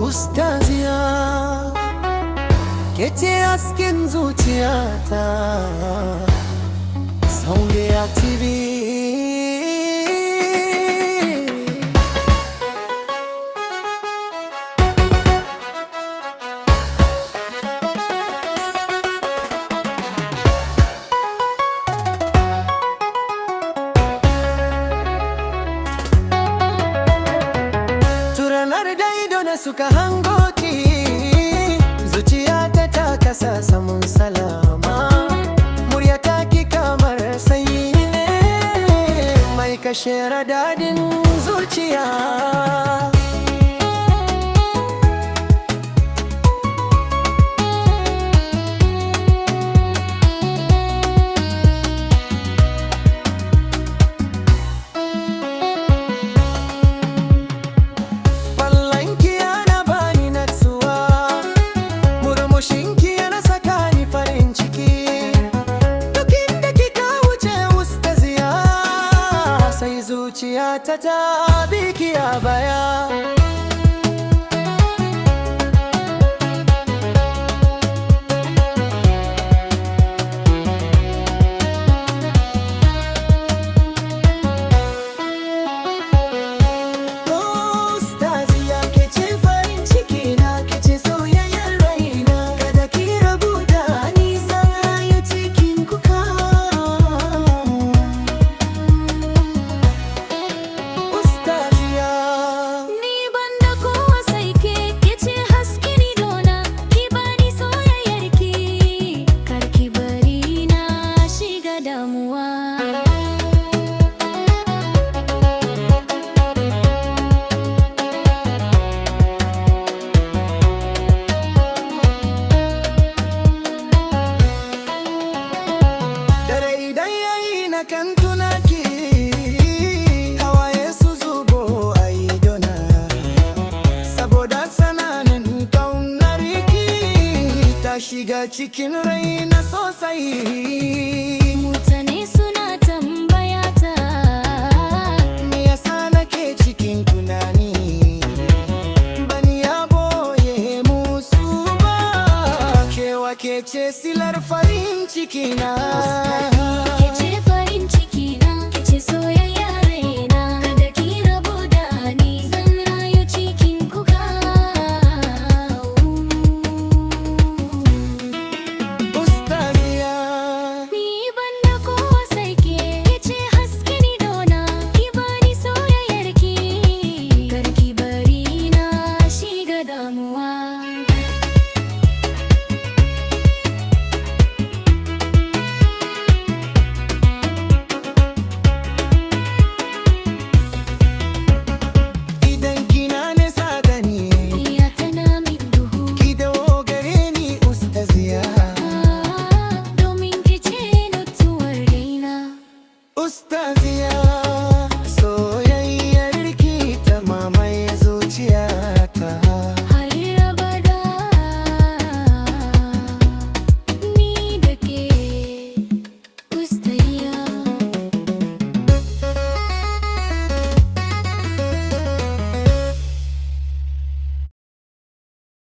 Ustaziya kece hasken zuciyata, Sauya TV. Turanar da idona suka hango ki, zuciyata ta kasa samun salama. Murya ta ki kamar sanyi ne, mai kashe radadin zuciya. Zuciyata ta biki a baya. Ustaziya kece farin ciki na, kece soyayyar raina. Kada ki rabu da ni, zan rayu cikin kuka. Kan tuna ki, hawaye su zubo a idona, saboda tsananin ƙaunar ki ta shiga cikin raina sosai. Mutane suna tambaya ta, me yasa nake cikin tunani, ban ya boye musu ba. Kewa kece silar farin cikina. kece farin ciki na, kece soyayya.